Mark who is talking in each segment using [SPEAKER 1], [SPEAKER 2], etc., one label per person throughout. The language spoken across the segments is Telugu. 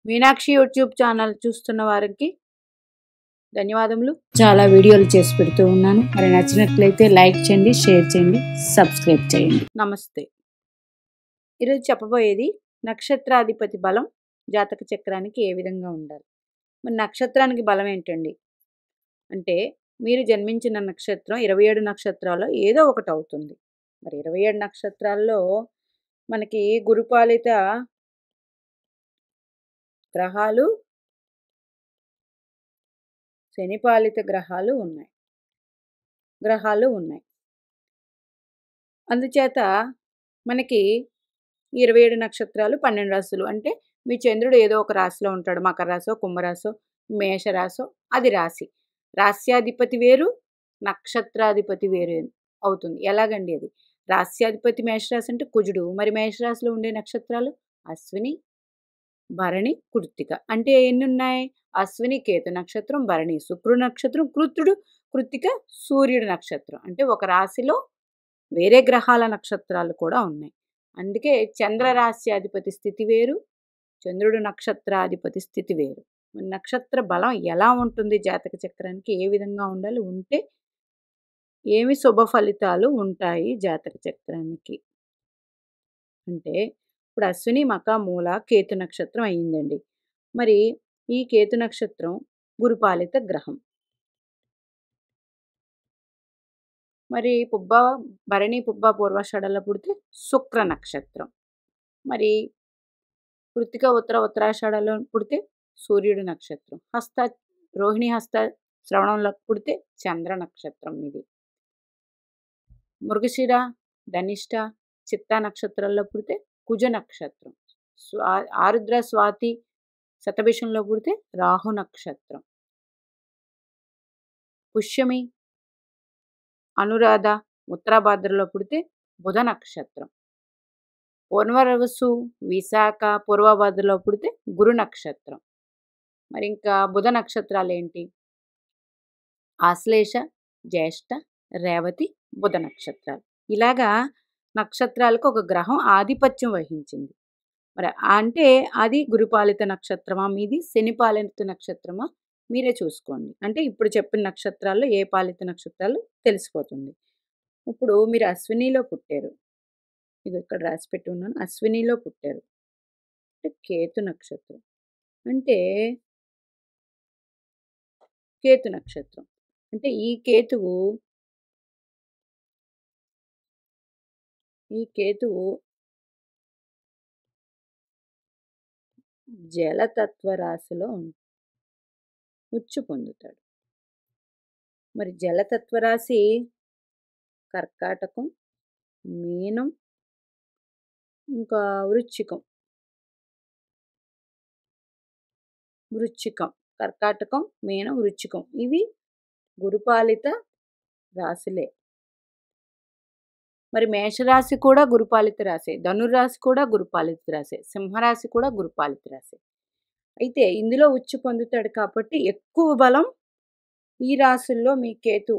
[SPEAKER 1] మీనాక్షి యూట్యూబ్ ఛానల్ చూస్తున్న వారికి ధన్యవాదములు. చాలా వీడియోలు చేసి పెడుతూ ఉన్నాను. మరి నచ్చినట్లయితే లైక్ చేయండి, షేర్ చేయండి, సబ్స్క్రైబ్ చేయండి. నమస్తే. ఈరోజు చెప్పబోయేది నక్షత్రాధిపతి బలం జాతక చక్రానికి ఏ విధంగా ఉండాలి. మరి నక్షత్రానికి బలం ఏంటండి అంటే, మీరు జన్మించిన నక్షత్రం 27 నక్షత్రాల్లో ఏదో ఒకటి అవుతుంది. మరి 27 నక్షత్రాల్లో మనకి గురుపాలిత గ్రహాలు, శనిపాలిత గ్రహాలు ఉన్నాయి. అందుచేత మనకి 27 నక్షత్రాలు 12 రాశులు అంటే, మీ చంద్రుడు ఏదో ఒక రాశిలో ఉంటాడు. మకర రాశో, కుంభరాశో, మేషరాశో, అది రాశి. రాశ్యాధిపతి వేరు, నక్షత్రాధిపతి వేరు అవుతుంది. ఎలాగండి అది? రాశ్యాధిపతి మేషరాశి అంటే కుజుడు. మరి మేషరాశిలో ఉండే నక్షత్రాలు అశ్విని, భరణి, కృత్తిక. అంటే ఎన్ని ఉన్నాయి? అశ్విని కేతు నక్షత్రం, భరణి శుక్రుడు నక్షత్రం, కృత్తిక సూర్యుడు నక్షత్రం. అంటే ఒక రాశిలో వేరే గ్రహాల నక్షత్రాలు కూడా ఉన్నాయి. అందుకే చంద్రరాశ్యాధిపతి స్థితి వేరు, చంద్రుడు నక్షత్రాధిపతి స్థితి వేరు. నక్షత్ర బలం ఎలా ఉంటుంది జాతక చక్రానికి, ఏ విధంగా ఉండాలి, ఉంటే ఏమి శుభ ఫలితాలు ఉంటాయి జాతక చక్రానికి అంటే, ఇప్పుడు అశ్విని, మక, మూల, కేతు నక్షత్రం అయ్యిందండి. మరి ఈ కేతు నక్షత్రం గురుపాలిత గ్రహం. మరి పుబ్బ, భరణి, పుబ్బ, పూర్వాషాఢాల్లో పుడితే శుక్ర నక్షత్రం. మరి కృత్తిక, ఉత్తరాషాఢాల్లో పుడితే సూర్యుడు నక్షత్రం. రోహిణి, హస్త, శ్రవణంలో పుడితే చంద్ర నక్షత్రం ఇది. మృగశిర, ధనిష్ట, చిత్తా నక్షత్రాల్లో పుడితే కుజ నక్షత్రం. ఆరుద్ర, స్వాతి, శతభిషంలో పుడితే రాహు నక్షత్రం. పుష్యమి, అనురాధ, ఉత్తరాభాద్రలో పుడితే బుధ నక్షత్రం. పూర్వరవసు, విశాఖ, పూర్వభాద్రలో పుడితే గురు నక్షత్రం. మరి ఇంకా బుధ నక్షత్రాలు ఏంటి? ఆశ్లేష, జ్యేష్ఠ, రేవతి, బుధ నక్షత్రాలు. ఇలాగా నక్షత్రాలకు ఒక గ్రహం ఆధిపత్యం వహించింది. మరి అంటే అది గురుపాలిత నక్షత్రమా మీది, శనిపాలిత నక్షత్రమా మీరే చూసుకోండి. అంటే ఇప్పుడు చెప్పిన నక్షత్రాల్లో ఏ పాలిత నక్షత్రాలు తెలిసిపోతుంది. ఇప్పుడు మీరు అశ్వినిలో పుట్టారు, ఇది ఇక్కడ రాసి పెట్టి ఉన్నాను. అశ్వినిలో పుట్టారు అంటే కేతు నక్షత్రం. అంటే కేతు నక్షత్రం అంటే ఈ కేతువు జలతత్వ రాశిలో ఉచ్చు పొందుతాడు. మరి జలతత్వ రాశి కర్కాటకం, మీనం, ఇంకా వృశ్చికం. కర్కాటకం, మీనం, వృశ్చికం ఇవి గురుపాలిత రాశులే. మరి మేషరాశి కూడా గురుపాలిత రాశి, ధనుర్రాశి కూడా గురుపాలిత రాశి, సింహరాశి కూడా గురుపాలిత రాశి. అయితే ఇందులో ఉచ్చు పొందుతాడు కాబట్టి ఎక్కువ బలం ఈ రాశుల్లో మీ కేతు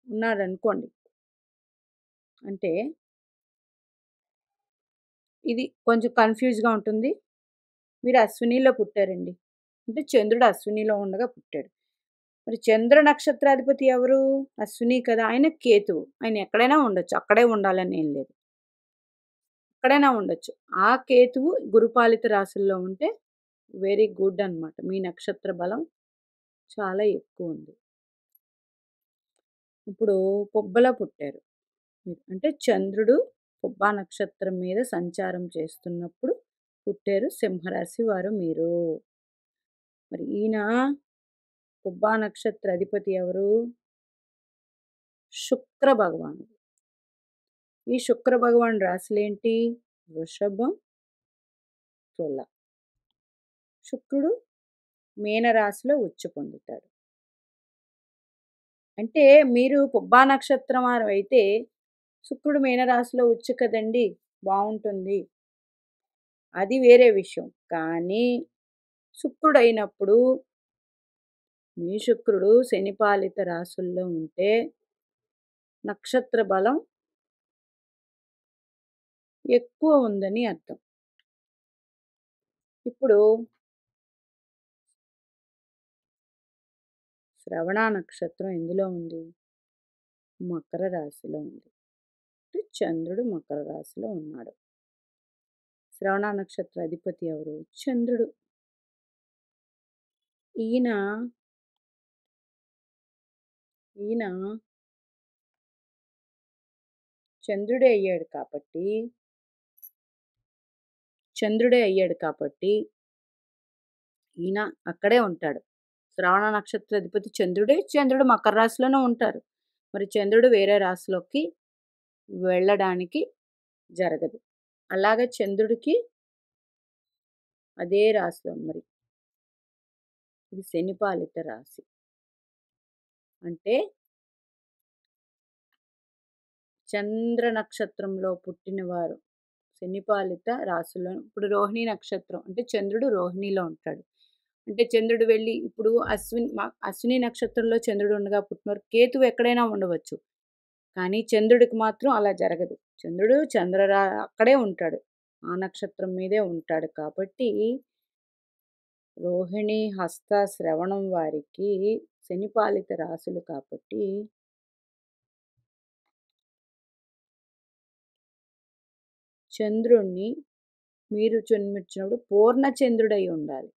[SPEAKER 1] ఉన్నాడనుకోండి. అంటే ఇది కొంచెం కన్ఫ్యూజ్గా ఉంటుంది. మీరు అశ్వినిలో పుట్టారండి అంటే చంద్రుడు అశ్వినిలో ఉండగా పుట్టాడు. మరి చంద్ర నక్షత్రాధిపతి ఎవరు? అశ్విని కదా, ఆయన కేతువు. ఆయన ఎక్కడైనా ఉండొచ్చు, అక్కడే ఉండాలని ఏం లేదు, ఎక్కడైనా ఉండొచ్చు. ఆ కేతువు గురుపాలిత రాశుల్లో ఉంటే వెరీ గుడ్ అన్నమాట. మీ నక్షత్ర బలం చాలా ఎక్కువ ఉంది. ఇప్పుడు పుబ్బలో పుట్టారు మీరు అంటే చంద్రుడు పుబ్బా నక్షత్రం మీద సంచారం చేస్తున్నప్పుడు పుట్టారు, సింహరాశి వారు మీరు. మరి ఈయన పుబ్బా నక్షత్ర అధిపతి ఎవరు? శుక్ర భగవానుడు. ఈ శుక్ర భగవాన్ రాశులేంటి? వృషభం, తుల. శుక్రుడు మీనరాశిలో ఉచ్చు పొందుతాడు. అంటే మీరు పుబ్బా నక్షత్రం వారు అయితే శుక్రుడు మీనరాశిలో ఉచ్చు కదండి, బాగుంటుంది, అది వేరే విషయం. కానీ శుక్రుడు అయినప్పుడు మీ శుక్రుడు శనిపాలిత రాశుల్లో ఉంటే నక్షత్ర బలం ఎక్కువ ఉందని అర్థం. ఇప్పుడు శ్రవణ నక్షత్రం ఎందులో ఉంది? మకర రాశిలో ఉంది. అంటే చంద్రుడు మకర రాశిలో ఉన్నాడు. శ్రవణ నక్షత్ర అధిపతి ఎవరు? చంద్రుడు. ఈయన ఈయన చంద్రుడే అయ్యాడు కాబట్టి ఈయన అక్కడే ఉంటాడు. శ్రవణ నక్షత్ర అధిపతి చంద్రుడే. చంద్రుడు మకర రాశిలోనే ఉంటారు. మరి చంద్రుడు వేరే రాశిలోకి వెళ్ళడానికి జరగదు. అలాగే చంద్రుడికి అదే రాశిలో మరి ఇది శనిపాలిత రాశి. అంటే చంద్ర నక్షత్రంలో పుట్టినవారు శనిపాలిత రాశిలో ఇప్పుడు రోహిణి నక్షత్రం అంటే చంద్రుడు రోహిణిలో ఉంటాడు. అంటే చంద్రుడు వెళ్ళి ఇప్పుడు అశ్విని నక్షత్రంలో చంద్రుడు ఉండగా పుట్టినవారు కేతువు ఎక్కడైనా ఉండవచ్చు. కానీ చంద్రుడికి మాత్రం అలా జరగదు. చంద్రుడు అక్కడే ఉంటాడు. ఆ నక్షత్రం మీదే ఉంటాడు కాబట్టి రోహిణి హస్త శ్రవణం వారికి శనిపాలిత రాశులు కాబట్టి చంద్రుణ్ణి మీరు జన్మించినప్పుడు పూర్ణ చంద్రుడై ఉండాలి.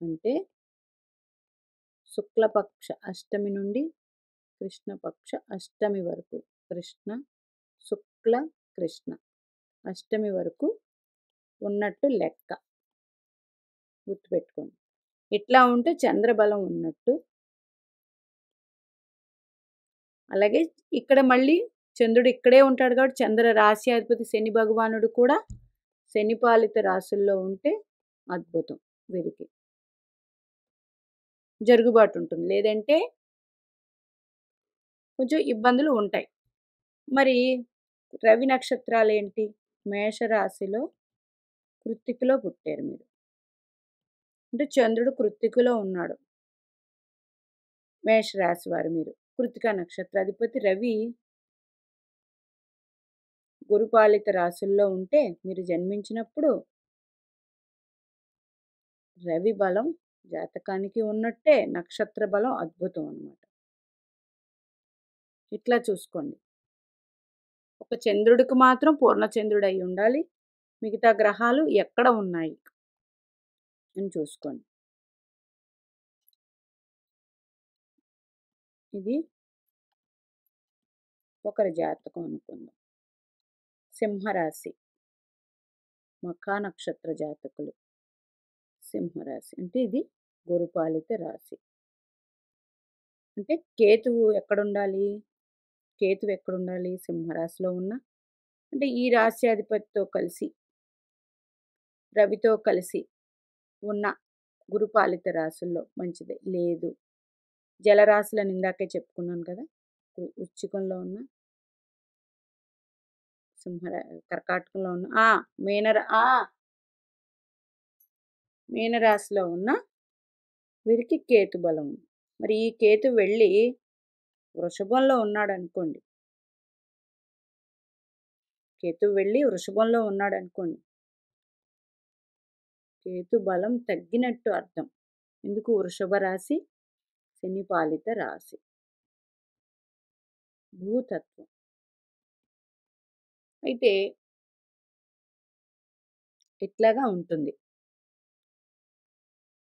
[SPEAKER 1] అంటే శుక్లపక్ష అష్టమి నుండి కృష్ణపక్ష అష్టమి వరకు కృష్ణ శుక్ల కృష్ణ అష్టమి వరకు ఉన్నట్టు లెక్క. గుర్తుపెట్టుకోండి. ఇట్లా ఉంటే చంద్రబలం ఉన్నట్టు. అలాగే ఇక్కడ మళ్ళీ చంద్రుడు ఇక్కడే ఉంటాడు కాబట్టి చంద్ర రాశి అధిపతి శని భగవానుడు కూడా శనిపాలిత రాశుల్లో ఉంటే అద్భుతం. వీరికి జరుగుబాటు ఉంటుంది. లేదంటే కొంచెం ఇబ్బందులు ఉంటాయి. మరి రవి నక్షత్రాలు ఏంటి? మేషరాశిలో కృత్తికలో పుట్టారు మీరు. అంటే చంద్రుడు కృత్తికలో ఉన్నాడు. మేషరాశి వారు మీరు. కృత్తికా నక్షత్రాధిపతి రవి గురుపాలిత రాశుల్లో ఉంటే మీరు జన్మించినప్పుడు రవి బలం జాతకానికి ఉన్నట్టే నక్షత్ర బలం అద్భుతం అన్నమాట. ఇట్లా చూసుకోండి. ఒక చంద్రుడికి మాత్రం పూర్ణచంద్రుడు అయి ఉండాలి. మిగతా గ్రహాలు ఎక్కడ ఉన్నాయి అని చూసుకోండి. ఇది ఒకరి జాతకం అనుకుందాం. సింహరాశి మఖా నక్షత్ర జాతకులు. సింహరాశి అంటే ఇది గురుపాలిత రాశి. అంటే కేతువు ఎక్కడుండాలి? సింహరాశిలో ఉన్న అంటే ఈ రాశ్యాధిపతితో కలిసి రవితో కలిసి ఉన్న గురుపాలిత రాశుల్లో మంచిదే. లేదు జలరాశులని ఇందాకే చెప్పుకున్నాను కదా. వృశ్చికంలో ఉన్న కర్కాటకంలో ఉన్న మీనరాశిలో ఉన్న వీరికి కేతు బలం ఉంది. మరి ఈ కేతు వెళ్ళి వృషభంలో ఉన్నాడు అనుకోండి. కేతు బలం తగ్గినట్టు అర్థం. ఎందుకు? వృషభ రాశి శనిపాలిత రాశి. భూతత్వం. అయితే ఇట్లాగా ఉంటుంది.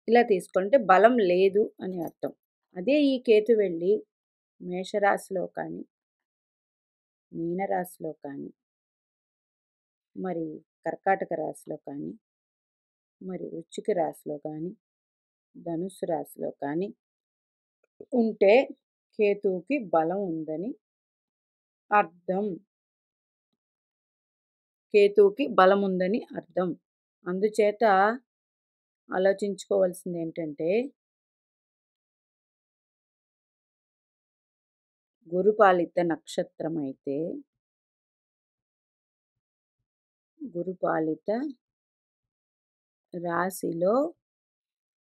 [SPEAKER 1] ఇలా తీసుకుంటే బలం లేదు అని అర్థం. అదే ఈ కేతు వెళ్ళి మేషరాశిలో కానీ మీనరాశిలో కానీ మరి కర్కాటక రాశిలో కానీ మరి వృశ్చిక రాశిలో కానీ ధనుస్సు రాశిలో కానీ ఉంటే కేతువుకి బలం ఉందని అర్థం. అందుచేత ఆలోచించుకోవాల్సింది ఏంటంటే గురుపాలిత నక్షత్రం అయితే గురుపాలిత రాశిలో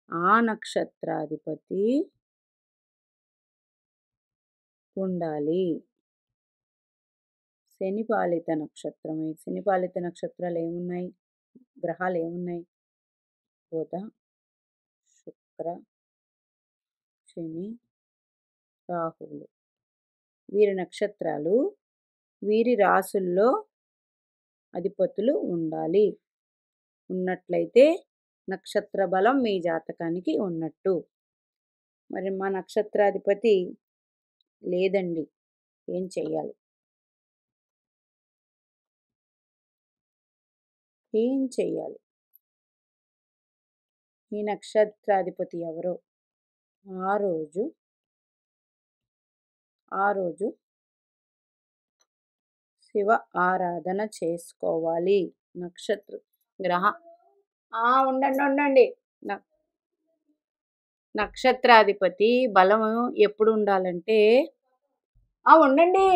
[SPEAKER 1] ఆ నక్షత్రాధిపతి ఉండాలి. శనిపాలిత నక్షత్రాలు ఏమున్నాయి? గ్రహాలు ఏమున్నాయి? బుధ, శుక్ర, శని, రాహువులు వీరి నక్షత్రాలు, వీరి రాసుల్లో అధిపతులు ఉండాలి. ఉన్నట్లయితే నక్షత్ర బలం మీ జాతకానికి ఉన్నట్టు. మరి మా నక్షత్రాధిపతి లేదండి, ఏం చెయ్యాలి? ఏం చెయ్యాలి? మీ నక్షత్రాధిపతి ఎవరో ఆ రోజు శివ ఆరాధన చేసుకోవాలి. నక్షత్ర గ్రహ ఉండండి. నక్షత్రాధిపతి బలము ఎప్పుడు ఉండాలంటే ఉండండి.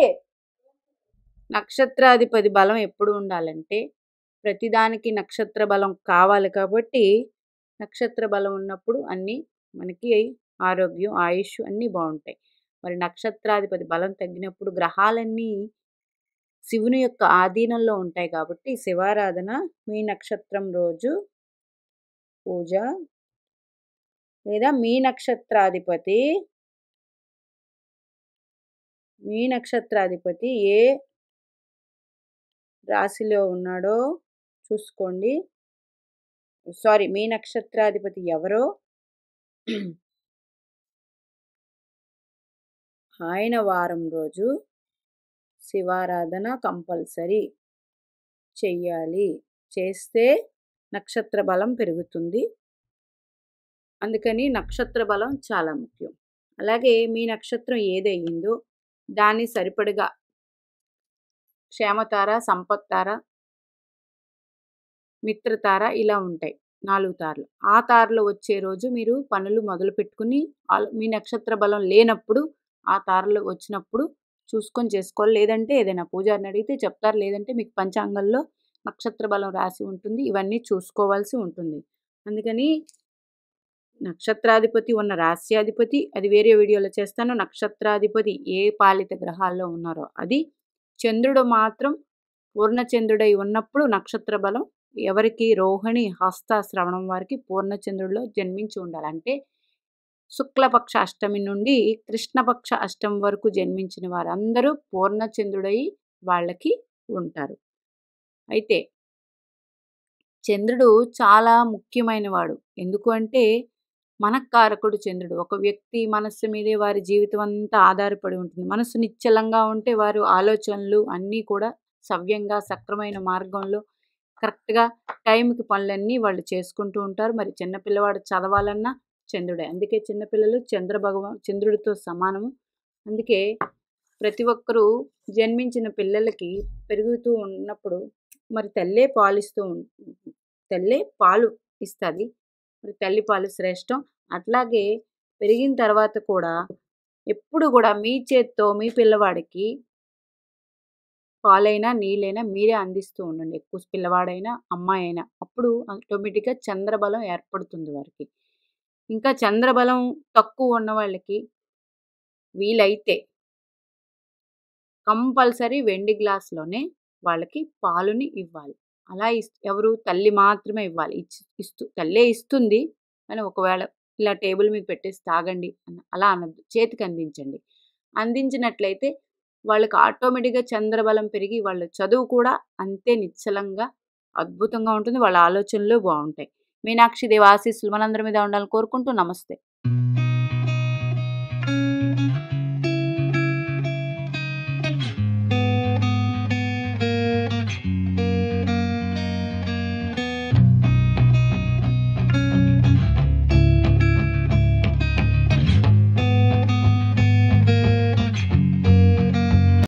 [SPEAKER 1] నక్షత్రాధిపతి బలం ఎప్పుడు ఉండాలంటే ప్రతిదానికి నక్షత్ర బలం కావాలి కాబట్టి నక్షత్ర బలం ఉన్నప్పుడు అన్నీ మనకి ఆరోగ్యం, ఆయుష్ అన్నీ బాగుంటాయి. మరి నక్షత్రాధిపతి బలం తగ్గినప్పుడు గ్రహాలన్నీ శివుని యొక్క ఆధీనంలో ఉంటాయి కాబట్టి శివారాధన మీ నక్షత్రం రోజు పూజ, లేదా మీ నక్షత్రాధిపతి ఏ రాశిలో ఉన్నాడో చూసుకోండి. మీ నక్షత్రాధిపతి ఎవరో ఆయన వారం రోజు శివారాధన కంపల్సరీ చెయ్యాలి. చేస్తే నక్షత్ర బలం పెరుగుతుంది. అందుకని నక్షత్ర బలం చాలా ముఖ్యం. అలాగే మీ నక్షత్రం ఏదయ్యిందో దాన్ని సరిపడగా క్షేమతార, సంపత్తార, మిత్రతార ఇలా ఉంటాయి 4 తారలు. ఆ తారలో వచ్చే రోజు మీరు పనులు మొదలు పెట్టుకుని మీ నక్షత్ర బలం లేనప్పుడు ఆ తారలు వచ్చినప్పుడు చూసుకొని చేసుకోవాలి. లేదంటే ఏదైనా పూజారిని అడిగితే చెప్తారు. లేదంటే మీకు పంచాంగంలో నక్షత్ర బలం రాసి ఉంటుంది. ఇవన్నీ చూసుకోవాల్సి ఉంటుంది. అందుకని నక్షత్రాధిపతి ఉన్న రాస్యాధిపతి అది వేరే వీడియోలో చేస్తాను. నక్షత్రాధిపతి ఏ పాలిత గ్రహాల్లో ఉన్నారో అది. చంద్రుడు మాత్రం పూర్ణచంద్రుడై ఉన్నప్పుడు నక్షత్ర బలం ఎవరికి రోహిణి, హస్త, శ్రవణం వారికి పూర్ణచంద్రుడిలో జన్మించి ఉండాలి. అంటే శుక్లపక్ష అష్టమి నుండి కృష్ణపక్ష అష్టమి వరకు జన్మించిన వారందరూ పూర్ణచంద్రుడై వాళ్ళకి ఉంటారు. అయితే చంద్రుడు చాలా ముఖ్యమైన వాడు. ఎందుకు అంటే మనఃకారకుడు చంద్రుడు. ఒక వ్యక్తి మనస్సు మీదే వారి జీవితం అంతా ఆధారపడి ఉంటుంది. మనస్సు నిశ్చలంగా ఉంటే వారు ఆలోచనలు అన్నీ కూడా సవ్యంగా సక్రమైన మార్గంలో కరెక్ట్గా టైంకి పనులన్నీ వాళ్ళు చేసుకుంటూ ఉంటారు. మరి చిన్నపిల్లవాడు చదవాలన్నా చంద్రుడే. అందుకే చిన్నపిల్లలు చంద్రుడితో సమానము. అందుకే ప్రతి ఒక్కరూ జన్మించిన పిల్లలకి పెరుగుతూ ఉన్నప్పుడు మరి తల్లే పాలు ఇస్తుంది. మరి తల్లి పాలు శ్రేష్టం. అట్లాగే పెరిగిన తర్వాత కూడా ఎప్పుడు కూడా మీ చేత్తో మీ పిల్లవాడికి పాలైనా నీళ్ళైనా మీరే అందిస్తూ ఉండండి. ఎక్కువ పిల్లవాడైనా అమ్మాయి అయినా. అప్పుడు ఆటోమేటిక్గా చంద్రబలం ఏర్పడుతుంది వారికి. ఇంకా చంద్రబలం తక్కువ ఉన్న వాళ్ళకి వీలైతే కంపల్సరీ వెండి గ్లాస్లోనే వాళ్ళకి పాలుని ఇవ్వాలి. అలా ఎవరు తల్లి మాత్రమే ఇవ్వాలి. తల్లే ఇస్తుంది కానీ ఒకవేళ ఇలా టేబుల్ మీద పెట్టేసి తాగండి అలా అనద్దు. చేతికి అందించండి. అందించినట్లయితే వాళ్ళకి ఆటోమేటిక్గా చంద్రబలం పెరిగి వాళ్ళ చదువు కూడా అంతే నిశ్చలంగా అద్భుతంగా ఉంటుంది. వాళ్ళ ఆలోచనలు బాగుంటాయి. మీనాక్షి దేవి ఆశీస్సులు మనందరి మీద ఉండాలని కోరుకుంటూ నమస్తే.